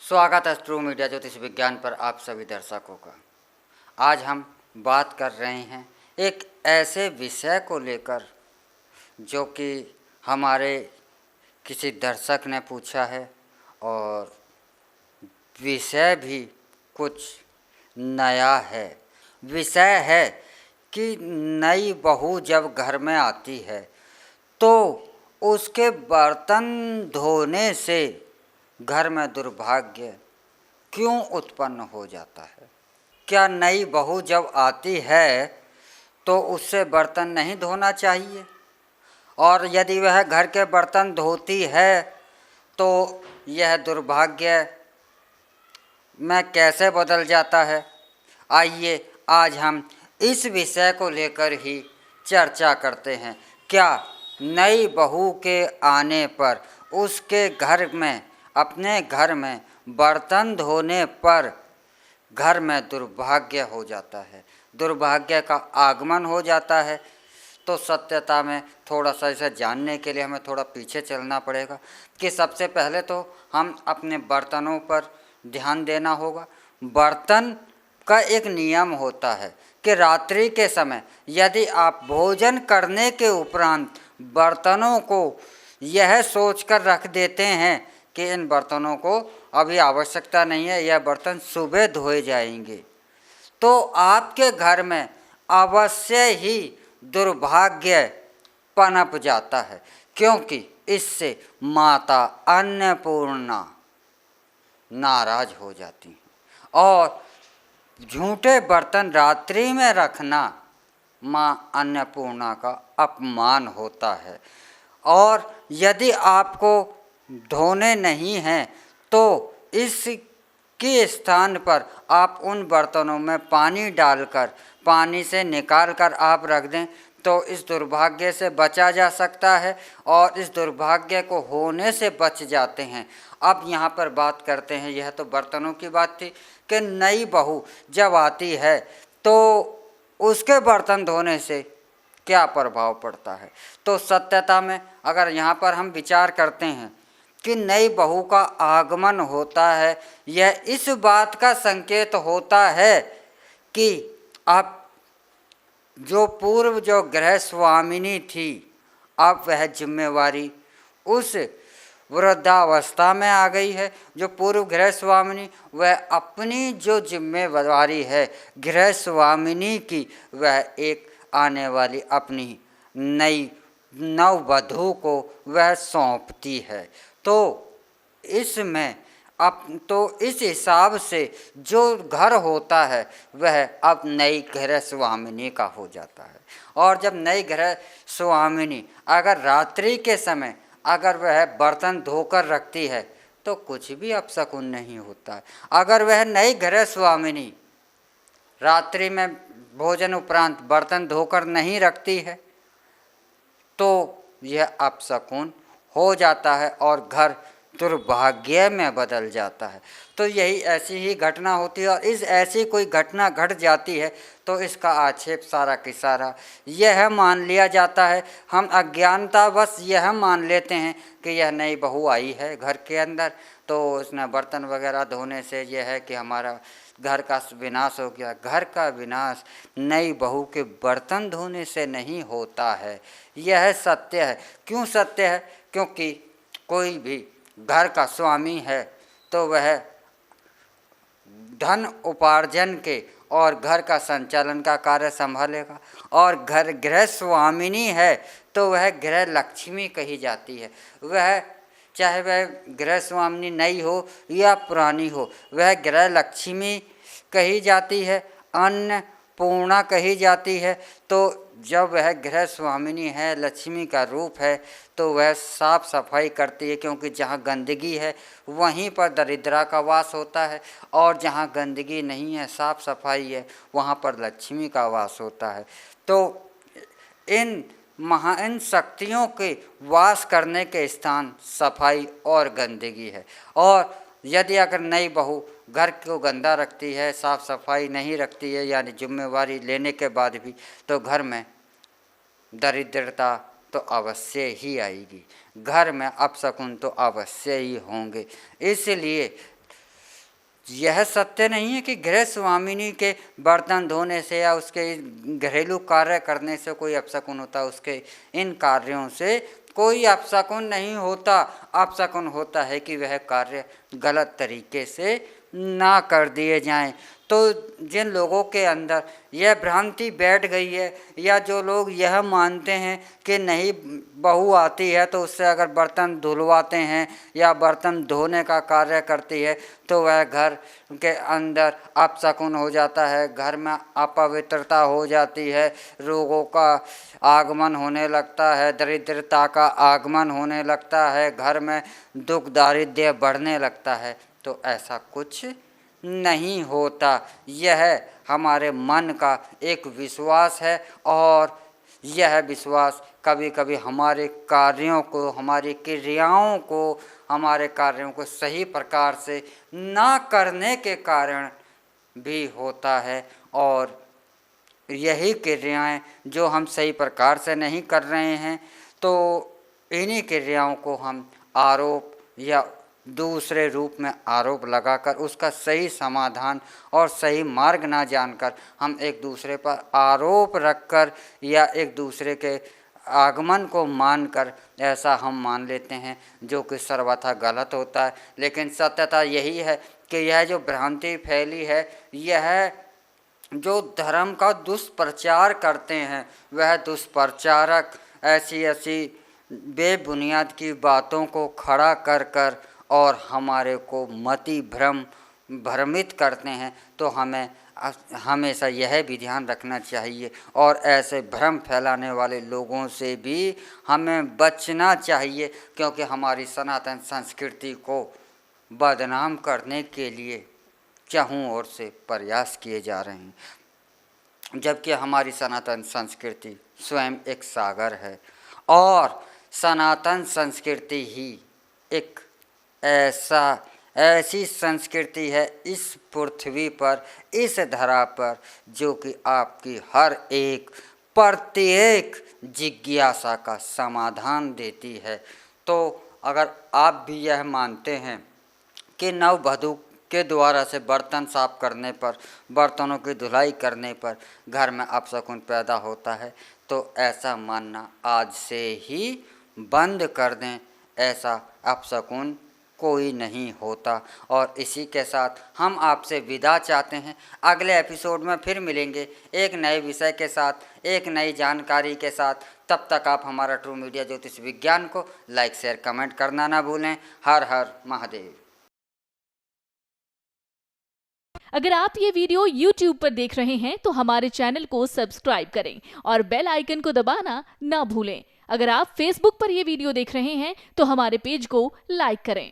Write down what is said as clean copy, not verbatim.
स्वागत है true media ज्योतिष विज्ञान पर आप सभी दर्शकों का। आज हम बात कर रहे हैं एक ऐसे विषय को लेकर जो कि हमारे किसी दर्शक ने पूछा है और विषय भी कुछ नया है। विषय है कि नई बहू जब घर में आती है तो उसके बर्तन धोने से घर में दुर्भाग्य क्यों उत्पन्न हो जाता है। क्या नई बहू जब आती है तो उससे बर्तन नहीं धोना चाहिए, और यदि वह घर के बर्तन धोती है तो यह दुर्भाग्य में कैसे बदल जाता है। आइए आज हम इस विषय को लेकर ही चर्चा करते हैं। क्या नई बहू के आने पर उसके घर में, अपने घर में बर्तन धोने पर घर में दुर्भाग्य हो जाता है, दुर्भाग्य का आगमन हो जाता है। तो सत्यता में थोड़ा सा इसे जानने के लिए हमें थोड़ा पीछे चलना पड़ेगा कि सबसे पहले तो हम अपने बर्तनों पर ध्यान देना होगा। बर्तन का एक नियम होता है कि रात्रि के समय यदि आप भोजन करने के उपरांत बर्तनों को यह सोचकर रख देते हैं कि इन बर्तनों को अभी आवश्यकता नहीं है, यह बर्तन सुबह धोए जाएंगे, तो आपके घर में अवश्य ही दुर्भाग्य पनप जाता है, क्योंकि इससे माता अन्नपूर्णा नाराज हो जाती हैं। और झूठे बर्तन रात्रि में रखना माँ अन्नपूर्णा का अपमान होता है। और यदि आपको धोने नहीं हैं तो इसके स्थान पर आप उन बर्तनों में पानी डालकर, पानी से निकाल कर आप रख दें तो इस दुर्भाग्य से बचा जा सकता है और इस दुर्भाग्य को होने से बच जाते हैं। अब यहाँ पर बात करते हैं, यह तो बर्तनों की बात थी कि नई बहू जब आती है तो उसके बर्तन धोने से क्या प्रभाव पड़ता है। तो सत्यता में अगर यहाँ पर हम विचार करते हैं कि नई बहू का आगमन होता है, यह इस बात का संकेत होता है कि अब जो गृह स्वामिनी थी, अब वह जिम्मेवारी उस वृद्धावस्था में आ गई है। जो पूर्व गृह स्वामिनी, वह अपनी जो जिम्मेवारी है गृह स्वामिनी की, वह एक आने वाली अपनी नई नववधू को वह सौंपती है। तो इसमें तो इस हिसाब से जो घर होता है वह अब नई गृह स्वामिनी का हो जाता है। और जब नई गृह स्वामिनी अगर रात्रि के समय अगर वह बर्तन धोकर रखती है तो कुछ भी अपशकुन नहीं होता है। अगर वह नई गृह स्वामिनी रात्रि में भोजन उपरांत बर्तन धोकर नहीं रखती है तो यह अपशकुन हो जाता है और घर दुर्भाग्य में बदल जाता है। तो यही ऐसी ही घटना होती है, और इस ऐसी कोई घटना घट जाती है तो इसका आक्षेप सारा की सारा यह मान लिया जाता है, हम अज्ञानतावश यह मान लेते हैं कि यह नई बहू आई है घर के अंदर तो उसने बर्तन वगैरह धोने से यह है कि हमारा घर का विनाश हो गया। घर का विनाश नई बहू के बर्तन धोने से नहीं होता है, यह सत्य है। क्यों सत्य है? क्योंकि कोई भी घर का स्वामी है तो वह धन उपार्जन के और घर का संचालन का कार्य संभालेगा, और घर गृह स्वामिनी है तो वह गृह लक्ष्मी कही जाती है। वह चाहे वह गृह स्वामिनी नई हो या पुरानी हो, वह गृह लक्ष्मी कही जाती है, अन्नपूर्णा कही जाती है। तो जब वह गृह स्वामिनी है, लक्ष्मी का रूप है, तो वह साफ सफाई करती है, क्योंकि जहाँ गंदगी है वहीं पर दरिद्रा का वास होता है, और जहाँ गंदगी नहीं है, साफ सफाई है, वहाँ पर लक्ष्मी का वास होता है। तो इन महान शक्तियों के वास करने के स्थान सफाई और गंदगी है। और यदि अगर नई बहू घर को गंदा रखती है, साफ सफाई नहीं रखती है, यानी जिम्मेवारी लेने के बाद भी, तो घर में दरिद्रता तो अवश्य ही आएगी, घर में अपशकुन तो अवश्य ही होंगे। इसलिए यह सत्य नहीं है कि गृह स्वामिनी के बर्तन धोने से या उसके घरेलू कार्य करने से कोई अपशकुन होता। उसके इन कार्यों से कोई अपशकुन नहीं होता। अपशकुन होता है कि वह कार्य गलत तरीके से ना कर दिए जाएं। तो जिन लोगों के अंदर यह भ्रांति बैठ गई है, या जो लोग यह मानते हैं कि नहीं बहू आती है तो उससे अगर बर्तन धुलवाते हैं या बर्तन धोने का कार्य करती है तो वह घर के अंदर अपशकुन हो जाता है, घर में अपवित्रता हो जाती है, रोगों का आगमन होने लगता है, दरिद्रता का आगमन होने लगता है, घर में दुख दारिद्र्य बढ़ने लगता है। तो ऐसा कुछ नहीं होता। यह हमारे मन का एक विश्वास है, और यह विश्वास कभी कभी हमारे कार्यों को, हमारी क्रियाओं को, हमारे कार्यों को सही प्रकार से ना करने के कारण भी होता है। और यही क्रियाएं जो हम सही प्रकार से नहीं कर रहे हैं, तो इन्हीं क्रियाओं को हम आरोप या दूसरे रूप में आरोप लगाकर उसका सही समाधान और सही मार्ग ना जानकर हम एक दूसरे पर आरोप रखकर या एक दूसरे के आगमन को मानकर ऐसा हम मान लेते हैं, जो कि सर्वथा गलत होता है। लेकिन सत्यता यही है कि यह जो भ्रांति फैली है, यह जो धर्म का दुष्प्रचार करते हैं, वह दुष्प्रचारक ऐसी ऐसी बेबुनियाद की बातों को खड़ा कर कर और हमारे को मति भ्रमित करते हैं। तो हमें हमेशा यह भी ध्यान रखना चाहिए, और ऐसे भ्रम फैलाने वाले लोगों से भी हमें बचना चाहिए, क्योंकि हमारी सनातन संस्कृति को बदनाम करने के लिए चारों ओर से प्रयास किए जा रहे हैं। जबकि हमारी सनातन संस्कृति स्वयं एक सागर है, और सनातन संस्कृति ही एक ऐसी संस्कृति है इस पृथ्वी पर, इस धरा पर, जो कि आपकी हर एक प्रत्येक जिज्ञासा का समाधान देती है। तो अगर आप भी यह मानते हैं कि नववधू के द्वारा से बर्तन साफ करने पर, बर्तनों की धुलाई करने पर घर में अपशकुन पैदा होता है, तो ऐसा मानना आज से ही बंद कर दें। ऐसा अपशकुन कोई नहीं होता। और इसी के साथ हम आपसे विदा चाहते हैं। अगले एपिसोड में फिर मिलेंगे एक नए विषय के साथ, एक नई जानकारी के साथ। तब तक आप हमारा ट्रू मीडिया ज्योतिष विज्ञान को लाइक शेयर कमेंट करना ना भूलें। हर हर महादेव। अगर आप ये वीडियो YouTube पर देख रहे हैं तो हमारे चैनल को सब्सक्राइब करें और बेल आइकन को दबाना ना भूलें। अगर आप Facebook पर ये वीडियो देख रहे हैं तो हमारे पेज को लाइक करें।